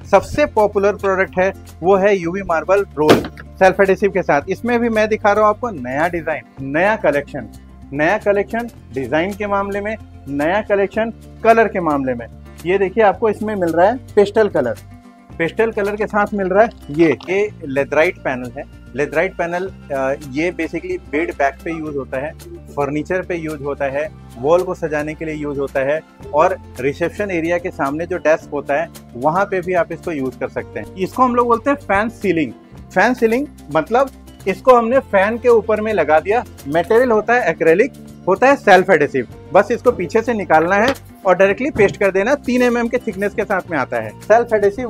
सबसे popular product है वो है UV marble roll self adhesive के साथ। इसमें भी मैं दिखा रहा हूँ आपको नया डिजाइन, नया कलेक्शन डिजाइन के मामले में, नया कलेक्शन कलर के मामले में। ये देखिए आपको इसमें मिल रहा है पेस्टल कलर के साथ मिल रहा है ये लेदराइट पैनल है। लेदराइट पैनल ये बेसिकली बेड बैक पे यूज होता है, फर्नीचर पे यूज होता है, वॉल को सजाने के लिए यूज होता है, और रिसेप्शन एरिया के सामने जो डेस्क होता है वहां पे भी आप इसको यूज कर सकते हैं। इसको हम लोग बोलते हैं फैन सीलिंग मतलब इसको हमने फैन के ऊपर में लगा दिया। मटेरियल होता है एक्रेलिक, होता है सेल्फ एडेसिव। बस इसको पीछे से निकालना है और डायरेक्टली पेस्ट कर देना। 3 mm के थिकनेस के साथ में आता है। सेल्फ एडेसिव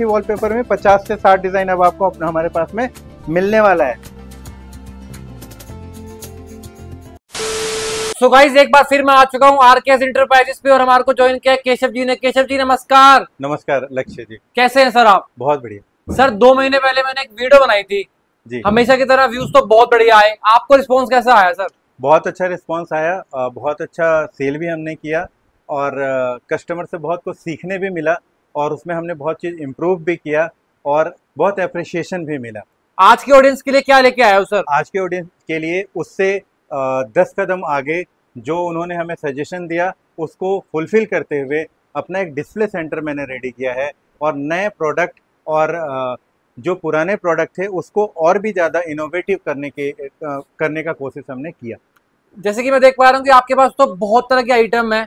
वॉलपेपर में 50 से 60 डिजाइन अब आपको अपना हमारे पास में मिलने वाला है। सो गाइस एक बार फिर मैं आ चुका हूँ आरकेएस एंटरप्राइजेस पे और हमारे को ज्वाइन किया केशव जी ने। केशव जी नमस्कार। नमस्कार लक्ष्य जी, कैसे हैं सर आप? बहुत बढ़िया सर 2 महीने पहले मैंने एक वीडियो बनाई थी जी, हमेशा की तरह व्यूज तो बहुत बढ़िया आए। आपको रिस्पॉन्स कैसा आया सर? बहुत अच्छा रिस्पॉन्स आया, बहुत अच्छा सेल भी हमने किया और कस्टमर से बहुत कुछ सीखने भी मिला और उसमें हमने बहुत चीज इम्प्रूव भी किया और बहुत अप्रिशिएशन भी मिला। आज के ऑडियंस के लिए क्या लेके आया हो सर? आज के ऑडियंस के लिए उससे 10 कदम आगे जो उन्होंने हमें सजेशन दिया उसको फुलफिल करते हुए अपना एक डिस्प्ले सेंटर मैंने रेडी किया है और नए प्रोडक्ट और जो पुराने प्रोडक्ट थे उसको और भी ज़्यादा इनोवेटिव करने का कोशिश हमने किया। जैसे कि मैं देख पा रहा हूँ कि आपके पास तो बहुत तरह के आइटम है।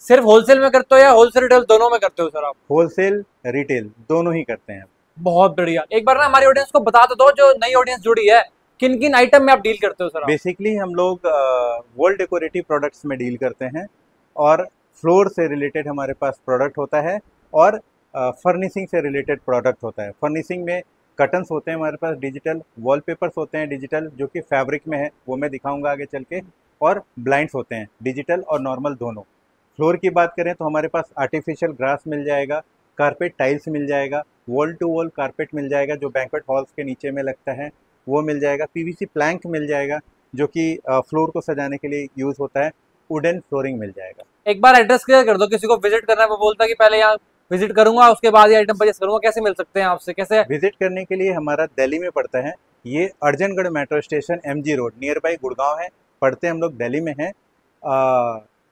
सिर्फ होलसेल में करते हो या होलसेल रिटेल दोनों में करते हो सर आप? होलसेल रिटेल दोनों ही करते हैं। बहुत बढ़िया। एक बार ना हमारी ऑडियंस को बता दो जो नई ऑडियंस जुड़ी है, किन किन आइटम में आप डील करते हो सर? बेसिकली हम लोग वॉल डेकोरेटिव प्रोडक्ट्स में डील करते हैं और फ्लोर से रिलेटेड हमारे पास प्रोडक्ट होता है और फर्निशिंग से रिलेटेड प्रोडक्ट होता है। फर्निशिंग में कर्टन्स होते हैं हमारे पास डिजिटल, वॉलपेपर्स होते हैं डिजिटल जो कि फैब्रिक में है, वो मैं दिखाऊंगा आगे चल के, और ब्लाइंड्स होते हैं डिजिटल और नॉर्मल दोनों। फ्लोर की बात करें तो हमारे पास आर्टिफिशियल ग्रास मिल जाएगा, कारपेट टाइल्स मिल जाएगा, वॉल टू वॉल कारपेट मिल जाएगा जो बैंक्वेट हॉल्स के नीचे में लगता है वो मिल जाएगा, पीवीसी प्लैंक मिल जाएगा जो कि फ्लोर को सजाने के लिए यूज होता है, वुडन फ्लोरिंग मिल जाएगा। एक बार एड्रेस क्लियर कर दो, किसी को विजिट करना है वो बोलता है कि पहले यहाँ विजिट करूंगा उसके बाद ये आइटम परचेस करूंगा, कैसे मिल सकते हैं आपसे? कैसे विजिट करने के लिए हमारा दिल्ली में पड़ता है, ये Arjangarh metro station MG road near by Gurgaon है, पढ़ते हम लोग दिल्ली में हैं।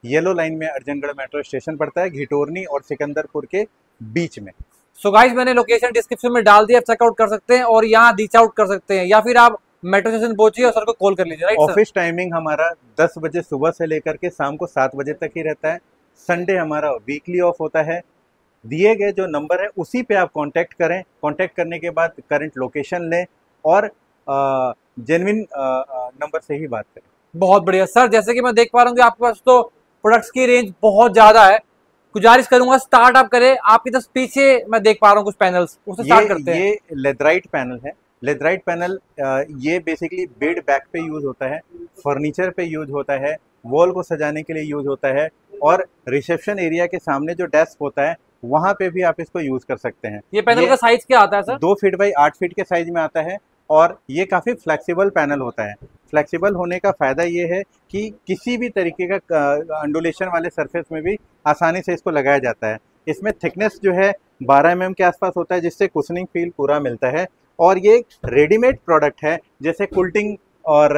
येलो लाइन में अर्जनगढ़ मेट्रो स्टेशन पड़ता है, घिटोरनी और सिकंदरपुर के बीच में। सो गाइस मैंने लोकेशन डिस्क्रिप्शन में डाल दिया, चेकआउट कर सकते हैं और यहाँ रीच आउट कर सकते हैं या फिर आप मेट्रो स्टेशन पहुंचिए और सर को कॉल कर लीजिए। Right sir? ऑफिस टाइमिंग हमारा 10 बजे सुबह से लेकर के शाम को 7 बजे तक ही रहता है। संडे हमारा वीकली ऑफ होता है। दिए गए जो नंबर है उसी पे आप कांटेक्ट करें, कांटेक्ट करने के बाद करंट लोकेशन लें और जेन्युइन नंबर से ही बात करें। बहुत बढ़िया सर। जैसे कि मैं देख पा रहा हूँ कि आपके पास तो प्रोडक्ट्स की रेंज बहुत ज्यादा है, गुजारिश करूंगा स्टार्ट आप करें। आपकी तो पीछे मैं देख पा रहा हूँ कुछ पैनल्स, उससे स्टार्ट करते हैं। ये लेदराइट पैनल है। लेदराइट पैनल ये बेसिकली बेड बैक पे यूज होता है, फर्नीचर पे यूज होता है, वॉल को सजाने के लिए यूज होता है और रिसेप्शन एरिया के सामने जो डेस्क होता है वहां पे भी आप इसको यूज कर सकते हैं। ये पैनल का साइज क्या आता है सर? 2 फीट बाई 8 फीट के साइज में आता है और ये काफी फ्लेक्सिबल पैनल होता है। फ्लेक्सिबल होने का फायदा ये है कि किसी भी तरीके का अंडुलेशन वाले सरफेस में भी आसानी से इसको लगाया जाता है। इसमें थिकनेस जो है 12 mm के आसपास होता है जिससे कुशनिंग फील पूरा मिलता है और ये रेडीमेड प्रोडक्ट है। जैसे कुल्टिंग और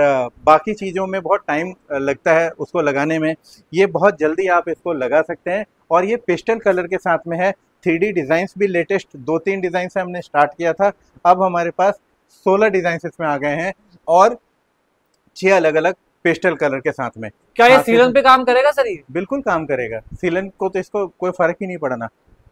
बाकी चीज़ों में बहुत टाइम लगता है उसको लगाने में, ये बहुत जल्दी आप इसको लगा सकते हैं और ये पेस्टल कलर के साथ में है। 3D डिज़ाइंस भी लेटेस्ट 2-3 डिज़ाइन से हमने स्टार्ट किया था, अब हमारे पास 16 डिज़ाइंस इसमें आ गए हैं और 6 अलग अलग पेस्टल कलर के साथ में। क्या ये सीलन पे काम करेगा सर? ये बिल्कुल काम करेगा, सीलन को तो इसको कोई फर्क ही नहीं पड़ना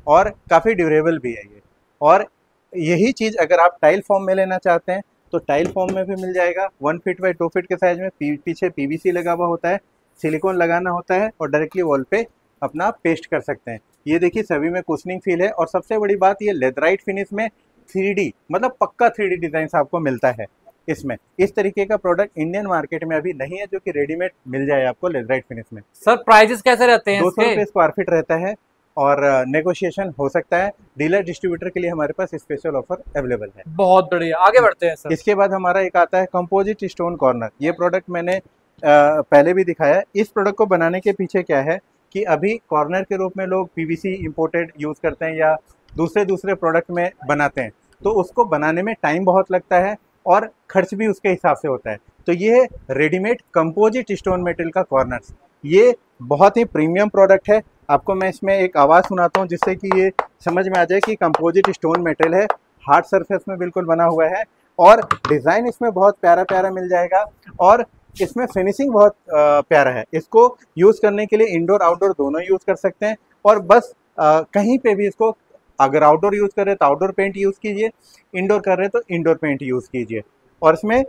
और काफ़ी ड्यूरेबल भी है ये। और यही चीज़ अगर आप टाइल फॉर्म में लेना चाहते हैं तो टाइल फॉर्म में भी मिल जाएगा। 1 फीट बाई 2 फीट के साइज में पीछे PVC लगा हुआ होता है, सिलिकॉन लगाना होता है और डायरेक्टली वॉल पे अपना पेस्ट कर सकते हैं। ये देखिए सभी में कुशनिंग फील है और सबसे बड़ी बात ये लेदराइट फिनिश में 3D मतलब पक्का 3D डिजाइन आपको मिलता है इसमें। इस तरीके का प्रोडक्ट इंडियन मार्केट में अभी नहीं है जो कि रेडीमेड मिल जाए आपको लेदराइट फिनिश में। सर प्राइजेस कैसे रहते हैं? 200 रुपये स्क्वायर फीट रहता है और नेगोशिएशन हो सकता है। डीलर डिस्ट्रीब्यूटर के लिए हमारे पास स्पेशल ऑफर अवेलेबल है। बहुत बढ़िया, आगे बढ़ते हैं सर। इसके बाद हमारा एक आता है कंपोजिट स्टोन कॉर्नर। ये प्रोडक्ट मैंने पहले भी दिखाया है। इस प्रोडक्ट को बनाने के पीछे क्या है, कि अभी कॉर्नर के रूप में लोग पीवीसी इंपोर्टेड यूज़ करते हैं या दूसरे प्रोडक्ट में बनाते हैं, तो उसको बनाने में टाइम बहुत लगता है और खर्च भी उसके हिसाब से होता है। तो ये रेडीमेड कंपोजिट स्टोन मेटल का कॉर्नर्स, ये बहुत ही प्रीमियम प्रोडक्ट है। आपको मैं इसमें एक आवाज़ सुनाता हूँ जिससे कि ये समझ में आ जाए कि कंपोजिट स्टोन मेटल है, हार्ड सरफेस में बिल्कुल बना हुआ है और डिज़ाइन इसमें बहुत प्यारा प्यारा मिल जाएगा और इसमें फिनिशिंग बहुत प्यारा है। इसको यूज़ करने के लिए इंडोर आउटडोर दोनों यूज़ कर सकते हैं और बस कहीं पे भी इसको, अगर आउटडोर यूज़ कर रहे हैं तो आउटडोर पेंट यूज़ कीजिए, इंडोर कर रहे हैं तो इंडोर पेंट यूज़ कीजिए और इसमें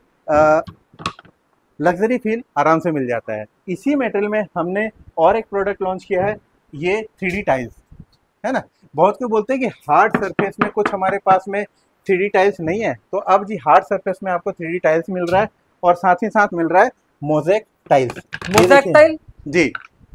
लग्जरी फील आराम से मिल जाता है। इसी मेटल में हमने और एक प्रोडक्ट लॉन्च किया है, ये 3D टाइल्स है ना। बहुत कोई बोलते हैं कि हार्ड सरफेस में कुछ हमारे पास में 3D टाइल्स नहीं है, तो अब जी हार्ड सरफेस में आपको 3D टाइल्स मिल रहा है और साथ ही साथ मिल रहा है मोज़ेक टाइल्स। मोज़ेक टाइल जी,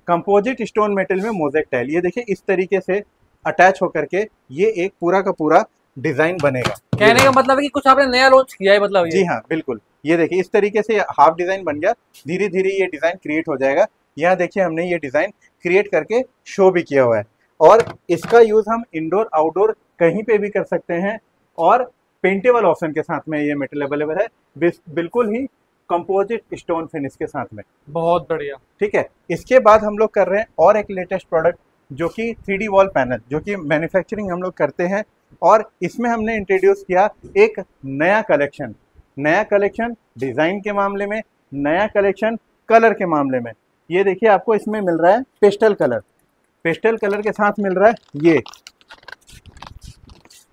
कंपोजिट स्टोन मेटल में मोज़ेक टाइल। ये देखिए इस तरीके से अटैच होकर के ये एक पूरा का पूरा डिजाइन बनेगा। कहने का मतलब है कि कुछ आपने नया लॉन्च किया है, मतलब ये? जी हाँ बिल्कुल, ये देखिए इस तरीके से हाफ डिजाइन बन गया, धीरे धीरे ये डिजाइन क्रिएट हो जाएगा। यहाँ देखिए हमने ये डिजाइन क्रिएट करके शो भी किया हुआ है और इसका यूज हम इंडोर आउटडोर कहीं पे भी कर सकते हैं और पेंटेबल ऑप्शन के साथ में ये मेटल अवेलेबल है, बिल्कुल ही कंपोजिट स्टोन फिनिश के साथ में। बहुत बढ़िया। ठीक है, इसके बाद हम लोग कर रहे हैं और एक लेटेस्ट प्रोडक्ट जो कि 3D वॉल पैनल, जो कि मैन्युफैक्चरिंग हम लोग करते हैं और इसमें हमने इंट्रोड्यूस किया एक नया कलेक्शन। नया कलेक्शन डिज़ाइन के मामले में, नया कलेक्शन कलर के मामले में। ये देखिए आपको इसमें मिल रहा है पेस्टल कलर, पेस्टल कलर के साथ मिल रहा है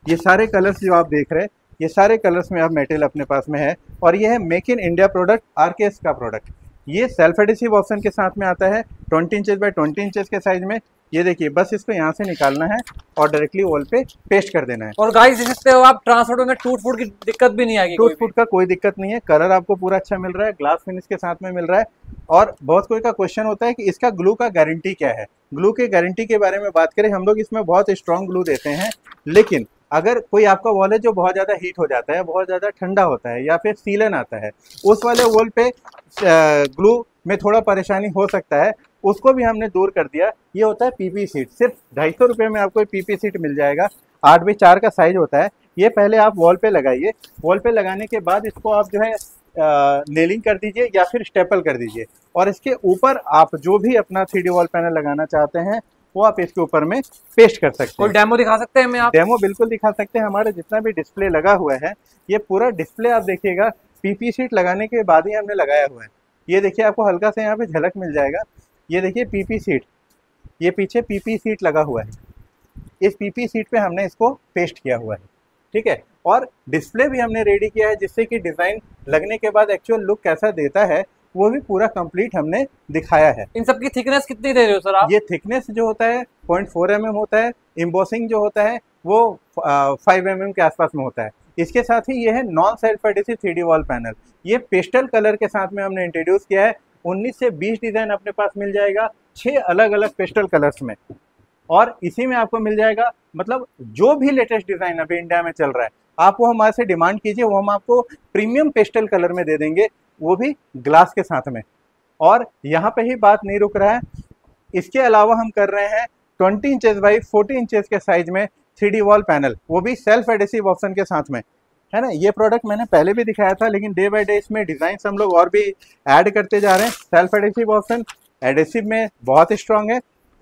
ये सारे कलर्स जो आप देख रहे हैं, ये सारे कलर्स में आप मेटल अपने पास में है और ये है make in India product, RKS का प्रोडक्ट। ये सेल्फ एडिसिव ऑप्शन के साथ में आता है 20 इंचेस बाय 20 इंचेस के साइज में। ये देखिए बस इसको यहाँ से निकालना है और डायरेक्टली वॉल पे पेस्ट कर देना है। और गाइस देख सकते हो आप, ट्रांसपोर्ट में टूट फूट की दिक्कत भी नहीं आएगी, टूट फूट का कोई दिक्कत नहीं है। कलर आपको पूरा अच्छा मिल रहा है, ग्लास फिनिश के साथ में मिल रहा है। और बहुत कोई का क्वेश्चन होता है कि इसका ग्लू का गारंटी क्या है। ग्लू के गारंटी के बारे में बात करें, हम लोग इसमें बहुत स्ट्रॉन्ग ग्लू देते हैं, लेकिन अगर कोई आपका वॉल है जो बहुत ज़्यादा हीट हो जाता है, बहुत ज़्यादा ठंडा होता है या फिर सीलन आता है, उस वाले वॉल पे ग्लू में थोड़ा परेशानी हो सकता है, उसको भी हमने दूर कर दिया। ये होता है पीपी सीट, सिर्फ 250 रुपये में आपको पीपी सीट मिल जाएगा। 8x4 का साइज होता है। ये पहले आप वॉल पे लगाइए, वॉल पे लगाने के बाद इसको आप जो है नेलिंग कर दीजिए या फिर स्टेपल कर दीजिए और इसके ऊपर आप जो भी अपना 3D वॉल पैनल लगाना चाहते हैं वो आप इसके ऊपर में पेस्ट कर सकते हैं। कोई डेमो दिखा सकते हैं हमें आप? डेमो बिल्कुल दिखा सकते हैं। हमारे जितना भी डिस्प्ले लगा हुआ है, ये पूरा डिस्प्ले आप देखिएगा पीपी सीट लगाने के बाद ही हमने लगाया हुआ है। ये देखिए आपको हल्का सा यहाँ पे झलक मिल जाएगा। ये देखिए पीपी सीट, ये पीछे पीपी सीट लगा हुआ है, इस पीपी सीट पे हमने इसको पेस्ट किया हुआ है। ठीक है, और डिस्प्ले भी हमने रेडी किया है जिससे कि डिज़ाइन लगने के बाद एक्चुअल लुक कैसा देता है वो भी पूरा कंप्लीट हमने दिखाया है। इन सब की थिकनेस कितनी दे रहे हो सर आप? ये थिकनेस जो होता है 0.4 mm होता है। एम्बोसिंग जो होता है वो 5 mm के आसपास में होता है। इसके साथ ही ये है non self adhesive 3D wall panel. ये पेस्टल कलर के साथ में हमने इंट्रोड्यूस किया है। 19 से 20 डिज़ाइन अपने पास मिल जाएगा 6 अलग अलग पेस्टल कलर्स में, और इसी में आपको मिल जाएगा, मतलब जो भी लेटेस्ट डिज़ाइन अभी इंडिया में चल रहा है आप वो हमारे से डिमांड कीजिए, वो हम आपको प्रीमियम पेस्टल कलर में दे देंगे, वो भी ग्लास के साथ में। और यहाँ पे ही बात नहीं रुक रहा है, इसके अलावा हम कर रहे हैं 20 इंचेस बाई 40 इंचेस के साइज में 3D वॉल पैनल, वो भी सेल्फ एडिसिव ऑप्शन के साथ में, है ना। ये प्रोडक्ट मैंने पहले भी दिखाया था, लेकिन डे बाय डे इसमें डिज़ाइन हम लोग और भी ऐड करते जा रहे हैं। सेल्फ एडिसिव ऑप्शन, एडिसिव में बहुत स्ट्रांग है।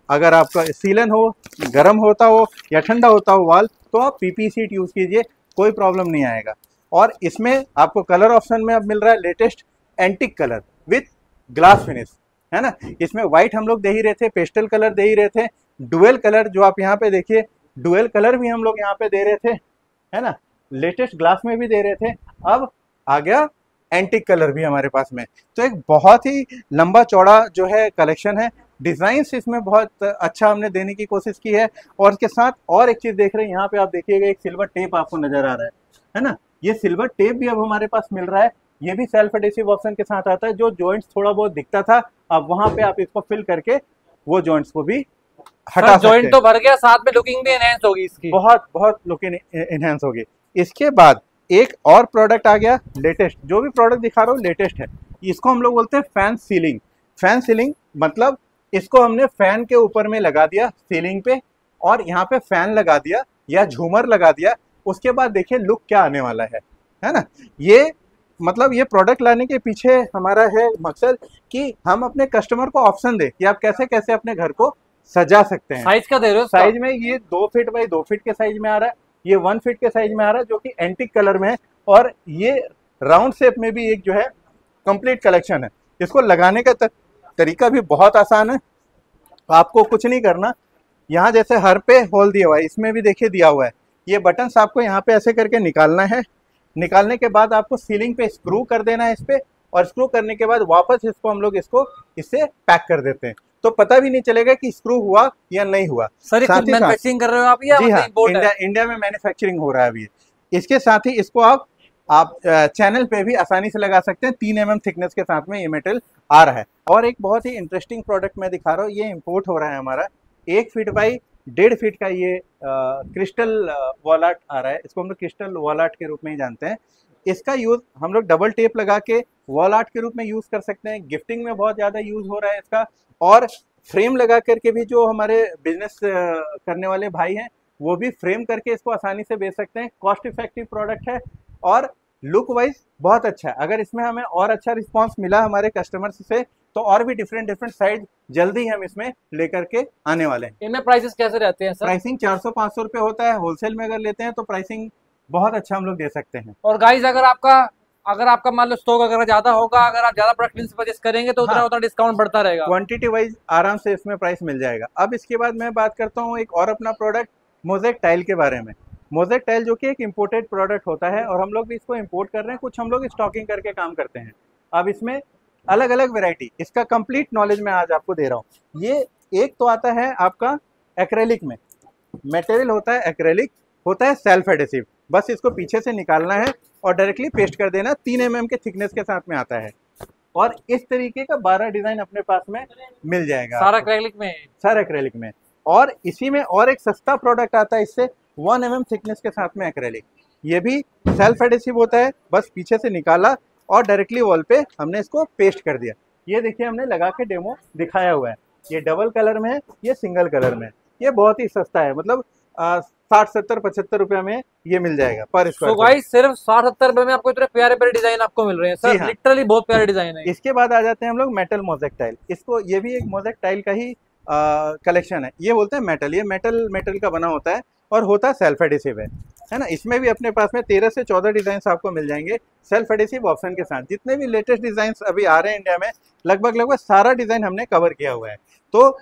अगर आपका सीलन हो, गर्म होता हो या ठंडा होता हो वाल, तो आप पीपी सीट यूज़ कीजिए, कोई प्रॉब्लम नहीं आएगा। और इसमें आपको कलर ऑप्शन में अब मिल रहा है latest antique colour with glass finish, है ना। इसमें व्हाइट हम लोग दे ही रहे थे, पेस्टल कलर दे ही रहे थे, डुअल कलर जो आप यहाँ पे देखिए, डुअल कलर भी हम लोग यहाँ पे दे रहे थे, है ना। लेटेस्ट ग्लास में भी दे रहे थे, अब आ गया एंटिक कलर भी हमारे पास में। तो एक बहुत ही लंबा चौड़ा जो है कलेक्शन है। डिज़ाइंस इसमें बहुत अच्छा हमने देने की कोशिश की है। और इसके साथ और एक चीज़ देख रहे हैं, यहाँ पे आप देखिएगा एक सिल्वर टेप आपको नजर आ रहा है ना। ये सिल्वर टेप भी अब हमारे पास मिल रहा है। ये भी सेल्फ एडिसिव ऑप्शन के साथ आता है। जो जॉइंट्स थोड़ा बहुत दिखता था, अब वहां पे आप इसको फिल करके वो जॉइंट्स को भी हटा सकते हैं। जॉइंट तो भर गया, साथ में लुकिंग भी एनहांस होगी इसकी, बहुत लुकिंग एनहांस होगी। इसके बाद एक और प्रोडक्ट आ गया लेटेस्ट, जो भी प्रोडक्ट दिखा रहा हूँ लेटेस्ट है। इसको हम लोग बोलते हैं फैन सीलिंग। फैन सीलिंग मतलब इसको हमने फैन के ऊपर में लगा दिया सीलिंग पे, और यहाँ पे फैन लगा दिया या झूमर लगा दिया। उसके बाद देखिए लुक क्या आने वाला है ना। ये मतलब ये प्रोडक्ट लाने के पीछे हमारा है मकसद कि हम अपने कस्टमर को ऑप्शन दे कि आप कैसे कैसे अपने घर को सजा सकते हैं। साइज क्या दे रहे हो? साइज में ये 2 फीट बाई 2 फीट के साइज में आ रहा है, ये 1 फीट के साइज में आ रहा है, जो कि एंटीक कलर में है, और ये राउंड शेप में भी एक जो है कंप्लीट कलेक्शन है। इसको लगाने का तरीका भी बहुत आसान है, आपको कुछ नहीं करना। यहाँ जैसे हर पे होल दिया हुआ है, इसमें भी देखिए दिया हुआ है। ये बटन्स आपको यहाँ पे ऐसे करके निकालना है। निकालने के बाद आपको सीलिंग पे स्क्रू कर देना है इस पे, और स्क्रू करने के बाद वापस इसको हम लोग इससे पैक कर देते हैं, तो पता भी नहीं चलेगा कि स्क्रू हुआ या नहीं हुआ। सर ये मैन्युफैक्चरिंग कर रहे हो आप या जी हाँ, इंडिया इंडिया में मैन्युफैक्चरिंग हो रहा है अभी। इसके साथ ही इसको आप चैनल पे भी आसानी से लगा सकते हैं। 3 mm थिकनेस के साथ में ये मेटल आ रहा है। और एक बहुत ही इंटरेस्टिंग प्रोडक्ट मैं दिखा रहा हूँ, ये इम्पोर्ट हो रहा है हमारा। 1 फीट बाई 1.5 फीट का ये क्रिस्टल वॉल आर्ट आ रहा है। इसको हम लोग क्रिस्टल वॉल आर्ट के रूप में ही जानते हैं। इसका यूज हम लोग डबल टेप लगा के वॉल आर्ट के रूप में यूज कर सकते हैं। गिफ्टिंग में बहुत ज्यादा यूज हो रहा है इसका, और फ्रेम लगा करके भी जो हमारे बिजनेस करने वाले भाई हैं वो भी फ्रेम करके इसको आसानी से बेच सकते हैं। कॉस्ट इफेक्टिव प्रोडक्ट है और लुक वाइज बहुत अच्छा है। अगर इसमें हमें और अच्छा रिस्पांस मिला हमारे कस्टमर्स से, तो और भी डिफरेंट साइज जल्दी हम इसमें लेकर के आने वाले हैं। इनमें प्राइसेस कैसे रहते हैं सर? प्राइसिंग 400-500 रुपये होता है। होलसेल में अगर लेते हैं तो प्राइसिंग बहुत अच्छा हम लोग दे सकते हैं। और गाइस अगर आपका मान लो स्टॉक अगर ज्यादा होगा, अगर आप ज्यादा प्रोडक्ट से परचेस करेंगे तो उतना उतना डिस्काउंट बढ़ता रहेगा। क्वांटिटी वाइज आराम से इसमें प्राइस मिल जाएगा। अब इसके बाद मैं बात करता हूँ एक और अपना प्रोडक्ट मोज़ेक टाइल के बारे में। मोज़ेक टाइल जो कि एक इम्पोर्टेड प्रोडक्ट होता है, और हम लोग भी इसको इम्पोर्ट कर रहे हैं, कुछ हम लोग स्टॉकिंग करके काम करते हैं। अब इसमें अलग अलग वेराइटी, इसका कंप्लीट नॉलेज मैं आज आपको दे रहा हूँ। ये एक तो आता है आपका एक्रेलिक में, मटेरियल होता है एक्रेलिक, होता है सेल्फ एडेसिव। बस इसको पीछे से निकालना है और डायरेक्टली पेस्ट कर देना। 3 mm के थिकनेस के साथ में आता है, और इस तरीके का 12 डिजाइन अपने पास में मिल जाएगा। सारा एक्रेलिक में? सारा एक्रेलिक में। और इसी में और एक सस्ता प्रोडक्ट आता है इससे, 1 mm थिकनेस के साथ में एक्रेलिक। ये भी सेल्फ एडेसिव होता है, बस पीछे से निकाला और डायरेक्टली वॉल पे हमने इसको पेस्ट कर दिया। ये देखिए हमने लगा के डेमो दिखाया हुआ है। ये डबल कलर में है, ये सिंगल कलर में है। ये बहुत ही सस्ता है, मतलब 60-70-75 रुपए में ये मिल जाएगा पर स्क्वायर। तो गाइस सिर्फ 60-70 रुपए में आपको इतने प्यारे प्यारे डिजाइन आपको मिल रहे हैं सर। हाँ। लिटरली बहुत प्यारे डिजाइन है। इसके बाद आ जाते हैं हम लोग मेटल मोज़ेक टाइल। इसको ये भी एक मोज़ेक टाइल का ही कलेक्शन है। ये बोलते हैं मेटल, ये मेटल का बना होता है और होता है सेल्फ एडेसिव है ना। इसमें भी अपने पास में 13 से 14 डिजाइन आपको मिल जाएंगे सेल्फ एडेसिव ऑप्शन के साथ। जितने भी लेटेस्ट डिजाइन अभी आ रहे हैं इंडिया में, लगभग सारा डिजाइन हमने कवर किया हुआ है। तो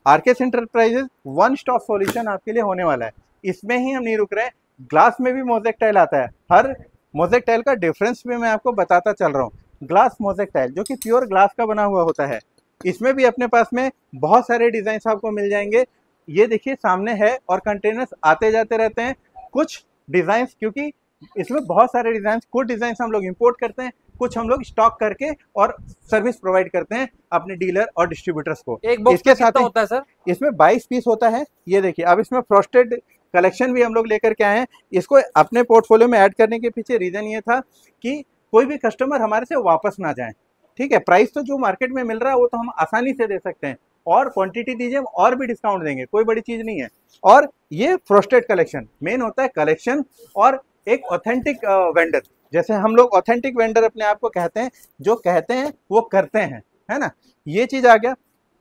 RKS enterprises one stop solution आपके लिए होने वाला है। इसमें ही हम नहीं रुक रहे हैं, ग्लास में भी मोज़ेक टाइल आता है। हर मोज़ेक टाइल का डिफरेंस भी मैं आपको बताता चल रहा हूँ। ग्लास मोज़ेक टाइल जो कि प्योर ग्लास का बना हुआ होता है, इसमें भी अपने पास में बहुत सारे डिजाइन आपको मिल जाएंगे। ये देखिए सामने है, और कंटेनर्स आते जाते रहते हैं। कुछ डिजाइन, क्योंकि इसमें बहुत सारे डिजाइन, कुछ डिजाइन हम लोग इंपोर्ट करते हैं, कुछ हम लोग स्टॉक करके और सर्विस प्रोवाइड करते हैं अपने डीलर और डिस्ट्रीब्यूटर्स को। एक बॉक्स इसके साथ होता है सर? इसमें 22 पीस होता है। ये देखिए, अब इसमें फ्रॉस्टेड कलेक्शन भी हम लोग लेकर के आए हैं। इसको अपने पोर्टफोलियो में ऐड करने के पीछे रीजन ये था कि कोई भी कस्टमर हमारे से वापस ना जाए। ठीक है, प्राइस तो जो मार्केट में मिल रहा है वो तो हम आसानी से दे सकते हैं, और क्वांटिटी दीजिए हम और भी डिस्काउंट देंगे, कोई बड़ी चीज नहीं है। और ये फ्रॉस्टेड कलेक्शन मेन होता है कलेक्शन, और एक ऑथेंटिक वेंडर, जैसे हम लोग ऑथेंटिक वेंडर अपने आप को कहते हैं, जो कहते हैं वो करते हैं, है ना। ये चीज आ गया।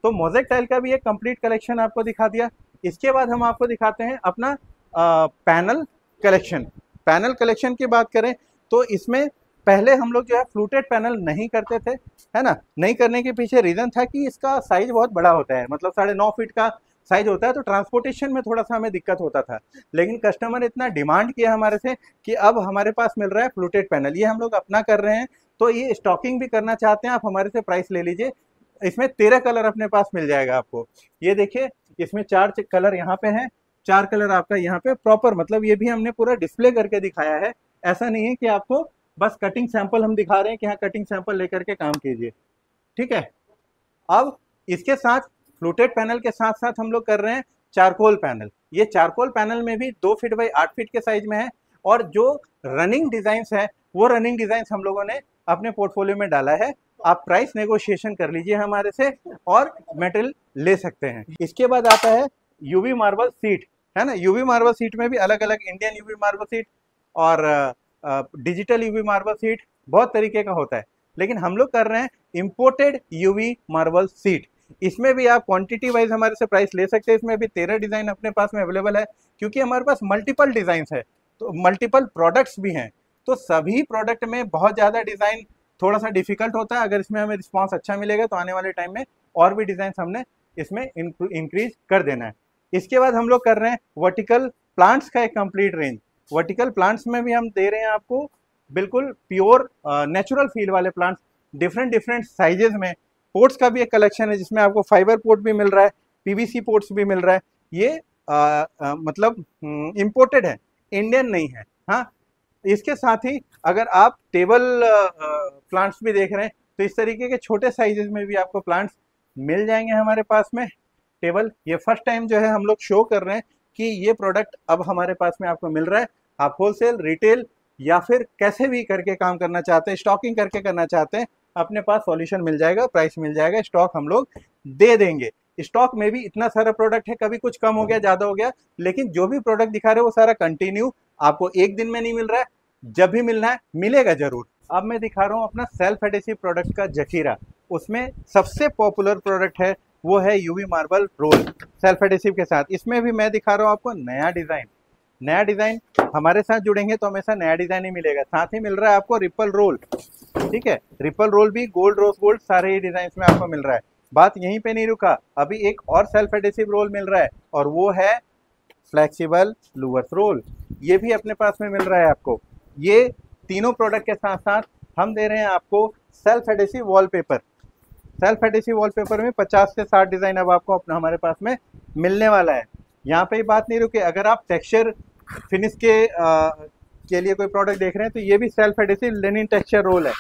तो मोज़ेक टाइल का भी एक कंप्लीट कलेक्शन आपको दिखा दिया। इसके बाद हम आपको दिखाते हैं अपना पैनल कलेक्शन। पैनल कलेक्शन की बात करें तो इसमें पहले हम लोग जो है फ्लूटेड पैनल नहीं करते थे, है ना। नहीं करने के पीछे रीजन था कि इसका साइज बहुत बड़ा होता है, मतलब 9.5 फीट का साइज होता है, तो ट्रांसपोर्टेशन में थोड़ा सा हमें दिक्कत होता था। लेकिन कस्टमर इतना डिमांड किया हमारे से कि अब हमारे पास मिल रहा है फ्लूटेड पैनल, ये हम लोग अपना कर रहे हैं। तो ये स्टॉकिंग भी करना चाहते हैं आप, हमारे से प्राइस ले लीजिए। इसमें 13 कलर अपने पास मिल जाएगा आपको। ये देखिए, इसमें 4 कलर यहाँ पे हैं, 4 कलर आपका यहाँ पे प्रॉपर, मतलब ये भी हमने पूरा डिस्प्ले करके दिखाया है। ऐसा नहीं है कि आपको बस कटिंग सैंपल हम दिखा रहे हैं कि हाँ कटिंग सैंपल लेकर के काम कीजिए। ठीक है, अब इसके साथ फ्लूटेड पैनल के साथ साथ हम लोग कर रहे हैं चारकोल पैनल। ये चारकोल पैनल में भी 2 फीट बाई 8 फीट के साइज में है, और जो रनिंग डिजाइन है वो रनिंग डिजाइन हम लोगों ने अपने पोर्टफोलियो में डाला है। आप प्राइस नेगोशिएशन कर लीजिए हमारे से और मटेरियल ले सकते हैं। इसके बाद आता है यूवी मार्बल सीट, है ना। यूवी मार्बल सीट में भी अलग अलग इंडियन यूवी मार्बल सीट और डिजिटल यूवी मार्बल सीट बहुत तरीके का होता है, लेकिन हम लोग कर रहे हैं इंपोर्टेड यूवी मार्बल सीट। इसमें भी आप क्वांटिटी वाइज हमारे से प्राइस ले सकते हैं। इसमें भी 13 डिजाइन अपने पास में अवेलेबल है, क्योंकि हमारे पास मल्टीपल डिजाइन है, तो मल्टीपल प्रोडक्ट्स भी हैं, तो सभी प्रोडक्ट में बहुत ज़्यादा डिज़ाइन थोड़ा सा डिफिकल्ट होता है। अगर इसमें हमें रिस्पांस अच्छा मिलेगा तो आने वाले टाइम में और भी डिज़ाइन हमने इसमें इंक्रीज कर देना है। इसके बाद हम लोग कर रहे हैं वर्टिकल प्लांट्स का एक कंप्लीट रेंज। वर्टिकल प्लांट्स में भी हम दे रहे हैं आपको बिल्कुल प्योर नेचुरल फील वाले प्लांट्स, डिफरेंट साइजेस में। पोर्ट्स का भी एक कलेक्शन है जिसमें आपको फाइबर पोर्ट भी मिल रहा है, पीवीसी पोर्ट्स भी मिल रहा है। ये मतलब इम्पोर्टेड है, इंडियन नहीं है। हाँ, इसके साथ ही अगर आप टेबल प्लांट्स भी देख रहे हैं तो इस तरीके के छोटे साइजेस में भी आपको प्लांट्स मिल जाएंगे हमारे पास में। टेबल ये फर्स्ट टाइम जो है हम लोग शो कर रहे हैं कि ये प्रोडक्ट अब हमारे पास में आपको मिल रहा है। आप होलसेल, रिटेल या फिर कैसे भी करके काम करना चाहते हैं, स्टॉकिंग करके करना चाहते हैं, अपने पास सॉल्यूशन मिल जाएगा, प्राइस मिल जाएगा, स्टॉक हम लोग दे देंगे। स्टॉक में भी इतना सारा प्रोडक्ट है, कभी कुछ कम हो गया, ज़्यादा हो गया, लेकिन जो भी प्रोडक्ट दिखा रहे हैं वो सारा कंटिन्यू, आपको एक दिन में नहीं मिल रहा है, जब भी मिलना है मिलेगा जरूर। अब मैं दिखा रहा हूँ अपना सेल्फ एडेसिव प्रोडक्ट का जखीरा। उसमें सबसे पॉपुलर प्रोडक्ट है वो है UV marble roll self adhesive के साथ। इसमें भी मैं दिखा रहा हूँ आपको नया डिज़ाइन। हमारे साथ जुड़ेंगे तो हमेशा नया डिज़ाइन ही मिलेगा। साथ ही मिल रहा है आपको रिपल रोल, ठीक है, रिपल रोल भी गोल्ड, रोज गोल्ड, सारे ही डिज़ाइन में आपको मिल रहा है। बात यहीं पे नहीं रुका, अभी एक और सेल्फ एडेसिव रोल मिल रहा है और वो है फ्लेक्सिबल लूवर्स रोल। ये भी अपने पास में मिल रहा है आपको। ये तीनों प्रोडक्ट के साथ साथ हम दे रहे हैं आपको self adhesive wallpaper. Self adhesive wallpaper में 50 से 60 डिज़ाइन अब आपको अपना हमारे पास में मिलने वाला है। यहाँ पे ही बात नहीं रुके, अगर आप टेक्सचर फिनिश के लिए कोई प्रोडक्ट देख रहे हैं तो ये भी self adhesive linen texture roll है।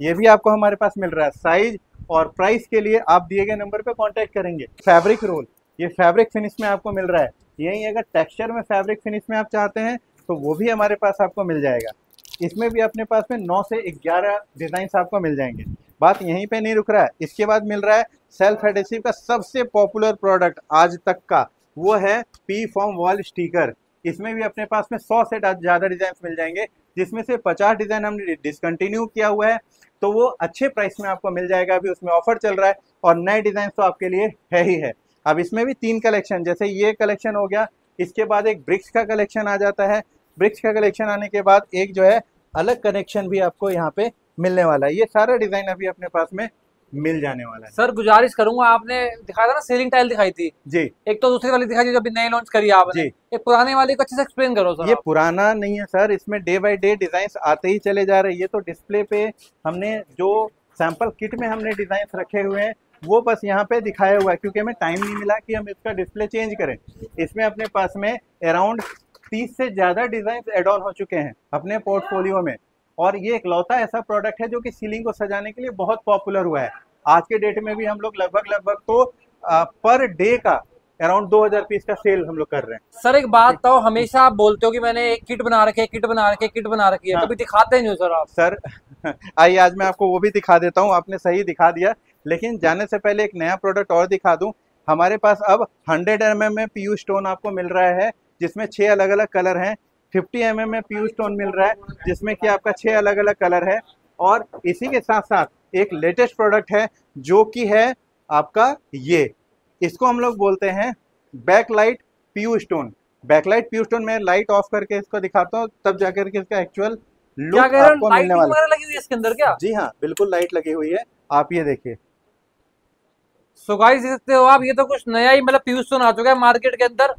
ये भी आपको हमारे पास मिल रहा है। साइज और प्राइस के लिए आप दिए गए नंबर पे कांटेक्ट करेंगे। फैब्रिक रोल, ये फैब्रिक फिनिश में आपको मिल रहा है। यही अगर टेक्सचर में फैब्रिक फिनिश में आप चाहते हैं तो वो भी हमारे पास आपको मिल जाएगा। इसमें भी अपने पास में 9 से 11 डिजाइन आपको मिल जाएंगे। बात यहीं पे नहीं रुक रहा है, इसके बाद मिल रहा है सेल्फ एडेसिव का सबसे पॉपुलर प्रोडक्ट आज तक का, वो है पी फॉर्म वॉल स्टिकर। इसमें भी अपने पास में 100 से ज़्यादा डिजाइन मिल जाएंगे, जिसमें से 50 डिजाइन हमने डिसकंटिन्यू किया हुआ है, तो वो अच्छे प्राइस में आपको मिल जाएगा। अभी उसमें ऑफर चल रहा है और नए डिजाइन तो आपके लिए है ही है। अब इसमें भी 3 कलेक्शन, जैसे ये कलेक्शन हो गया, इसके बाद एक ब्रिक्स का कलेक्शन आ जाता है। ब्रिक्स का कलेक्शन आने के बाद एक जो है अलग कनेक्शन भी आपको यहाँ पे मिलने वाला है। ये सारा डिजाइन अभी अपने पास में मिल जाने वाला है। सर गुजारिश करूंगा, आपने दिखाया था ना सीलिंग टाइल दिखाई थी जी, एक तो दूसरी वाली दिखाई थी जो अभी नई लॉन्च करी आपने, एक पुराने वाली को अच्छे से एक्सप्लेन करो सर। ये पुराना नहीं है सर, इसमें डे बाय डे डिजाइन आते ही चले जा रहे हैं। ये तो डिस्प्ले पे हमने जो सैंपल किट में हमने डिजाइन रखे हुए हैं वो बस यहाँ पे दिखाया हुआ है, क्योंकि हमें टाइम नहीं मिला कि हम इसका डिस्प्ले चेंज करें। इसमें अपने पास में अराउंड 30 से ज़्यादा डिजाइन एड ऑन हो चुके हैं अपने पोर्टफोलियो में, और ये इकलौता ऐसा प्रोडक्ट है जो कि सीलिंग को सजाने के लिए बहुत पॉपुलर हुआ है। आज के डेट में भी हम लोग लगभग तो पर डे का अराउंड 2000 पीस का सेल हम लोग कर रहे हैं। सर एक बात तो हमेशा आप बोलते हो कि मैंने एक किट बना रखी है, किट बना रखी है, हाँ। कभी दिखाते नहीं हो सर आप। सर आइए आज मैं आपको वो भी दिखा देता हूँ। आपने सही दिखा दिया, लेकिन जाने से पहले एक नया प्रोडक्ट और दिखा दूं। हमारे पास अब 100 mm में पीयू स्टोन आपको मिल रहा है, जिसमें 6 अलग अलग कलर हैं। 50 mm में पीयू स्टोन मिल रहा है, जिसमें कि आपका 6 अलग अलग कलर है। और इसी के साथ साथ एक लेटेस्ट प्रोडक्ट है जो कि है आपका ये, इसको हम लोग बोलते हैं backlight PU stone. Backlight PU stone में लाइट ऑफ करके इसको दिखाता हूँ, तब जाकर के इसका एक्चुअल लुक आपको मिलने वाला है। लगी हुई है इसके अंदर क्या? जी हाँ, बिल्कुल लाइट लगी हुई है, आप ये देखिए। सो गाइस देख सकते हो आप, ये तो कुछ नया ही मतलब पीयू स्टोन आ चुका है मार्केट के अंदर।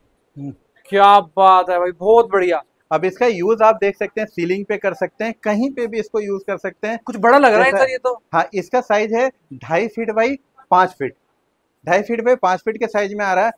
क्या बात है भाई, बहुत बढ़िया। अब इसका यूज आप देख सकते हैं, सीलिंग पे कर सकते हैं, कहीं पे भी इसको यूज कर सकते हैं। कुछ बड़ा लग रहा है सर ये तो। हाँ, इसका साइज है 2.5 feet by 5 feet, 2.5 feet by 5 feet के साइज में आ रहा है।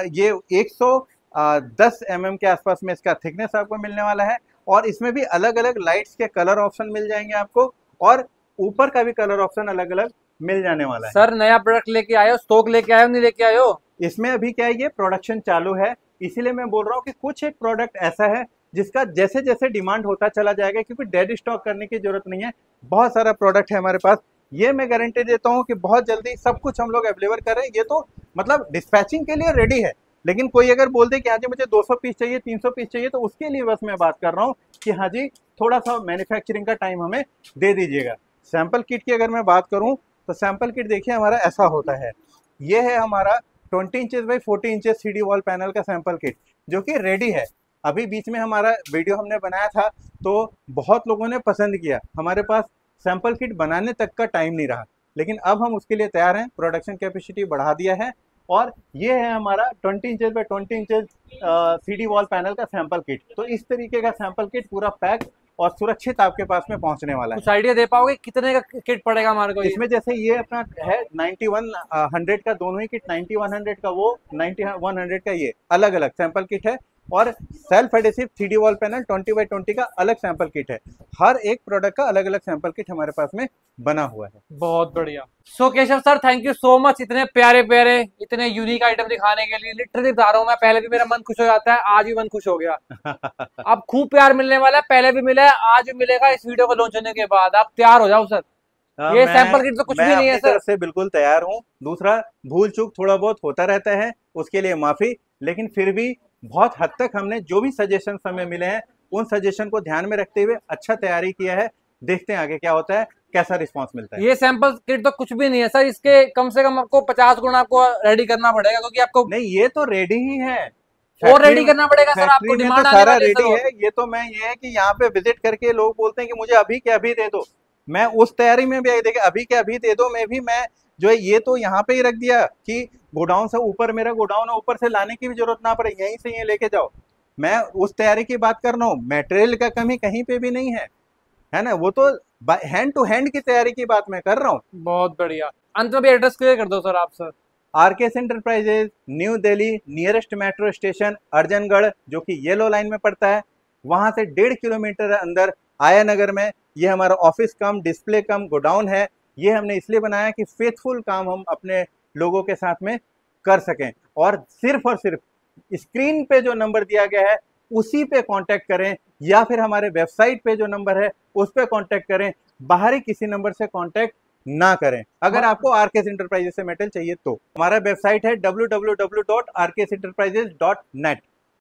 ये 110 mm के आसपास में इसका थिकनेस आपको मिलने वाला है। और इसमें भी अलग अलग लाइट्स के कलर ऑप्शन मिल जाएंगे आपको, और ऊपर का भी कलर ऑप्शन अलग अलग मिल जाने वाला है। सर नया प्रोडक्ट लेके आए हो, स्टॉक लेके आए हो, नहीं लेके आए हो? इसमें अभी क्या है, ये प्रोडक्शन चालू है, इसीलिए मैं बोल रहा हूँ कि कुछ एक प्रोडक्ट ऐसा है जिसका जैसे जैसे डिमांड होता चला जाएगा, क्योंकि डेड स्टॉक करने की जरूरत नहीं है। बहुत सारा प्रोडक्ट है हमारे पास, ये मैं गारंटी देता हूँ कि बहुत जल्दी सब कुछ हम लोग अवेलेबल कर रहे हैं। ये तो मतलब डिस्पैचिंग के लिए रेडी है, लेकिन कोई अगर बोल दे कि हाँ जी मुझे 200 पीस चाहिए, 300 पीस चाहिए, तो उसके लिए बस मैं बात कर रहा हूँ कि हाँ जी थोड़ा सा मैन्युफैक्चरिंग का टाइम हमें दे दीजिएगा। सैंपल किट की अगर मैं बात करूँ तो सैंपल किट देखिए हमारा ऐसा होता है। ये है हमारा 20 inches by 40 inches CD wall panel का सैंपल किट जो कि रेडी है। अभी बीच में हमारा वीडियो हमने बनाया था तो बहुत लोगों ने पसंद किया। हमारे पास सैंपल किट बनाने तक का टाइम नहीं रहा, लेकिन अब हम उसके लिए तैयार हैं, प्रोडक्शन कैपेसिटी बढ़ा दिया है। और ये है हमारा 20 inches by 20 inches CD wall panel का सैंपल किट। तो इस तरीके का सैंपल किट पूरा पैक और सुरक्षित आपके पास में पहुंचने वाला है। कुछ आइडिया दे पाओगे कितने का किट पड़ेगा हमारे को? इसमें जैसे ये अपना है 9100 का, दोनों ही किट 9100 का, वो 9100 का, ये अलग अलग सैंपल किट है। और self adhesive 3D wall panel 20x20 का अलग सैंपल किट है। हर एक प्रोडक्ट का अलग अलग सैंपल किट हमारे पास में बना हुआ है। बहुत बढ़िया। So Keshav sir thank you so much, इतने प्यारे प्यारे इतने यूनिक आइटम दिखाने के लिए। लिटरली बता रहा हूँ मैं, पहले भी मेरा मन खुश हो जाता है, आज भी मन खुश हो गया। अब खूब प्यार मिलने वाला है, पहले भी मिला है, आज भी मिलेगा। इस वीडियो को लॉन्च होने के बाद आप तैयार हो जाओ सर। ये सैंपल किट तो कुछ भी नहीं है सर। से बिल्कुल तैयार हूँ। दूसरा, भूल चूक थोड़ा बहुत होता रहता है, उसके लिए माफी, लेकिन फिर भी बहुत हद तक हमने जो भी सजेशन हमें मिले हैं उन सजेशन को ध्यान में रखते हुए अच्छा तैयारी किया है। देखते हैं आगे क्या होता है, कैसा रिस्पांस मिलता है। ये सैंपल किट तो कुछ भी नहीं है सर, इसके कम से कम आपको 50 गुना आपको रेडी करना पड़ेगा, क्योंकि आपको नहीं, ये तो रेडी ही है, और रेडी करना पड़ेगा सर। आपको डिमांड तो आने सारा वाली है रेडी सर। है। ये तो मैं ये है कि यहाँ पे विजिट करके लोग बोलते हैं कि मुझे अभी के अभी दे दो, मैं उस तैयारी में भी आई देखिए अभी के अभी दे दो में भी मैं जो है ये तो यहाँ पे ही रख दिया कि गोडाउन से ऊपर, मेरा गोडाउन है, ऊपर से लाने की भी जरूरत ना पड़े, यहीं से ये लेके जाओ। मैं उस तैयारी की बात कर रहा हूँ, मटेरियल का कमी कहीं पे भी नहीं है ना, वो तो हैंड टू हैंड की तैयारी की बात मैं कर रहा हूँ। बहुत बढ़िया। अंत में भी एड्रेस क्लियर कर दो सर आप sir. RKS enterprises, new Delhi, nearest metro station Arjangarh, जो कि येलो लाइन में पड़ता है, वहां से 1.5 किलोमीटर अंदर आया नगर में ये हमारा ऑफिस कम डिस्प्ले कम गोडाउन है। ये हमने इसलिए बनाया कि फेथफुल काम हम अपने लोगों के साथ में कर सकें, और सिर्फ स्क्रीन पे जो नंबर दिया गया है उसी पे कांटेक्ट करें, या फिर हमारे वेबसाइट पे जो नंबर है उस पे कांटेक्ट करें, बाहरी किसी नंबर से कांटेक्ट ना करें। अगर आपको आरकेएस एंटरप्राइजेज से मेटल चाहिए तो हमारा वेबसाइट है www.rksenterprises.net।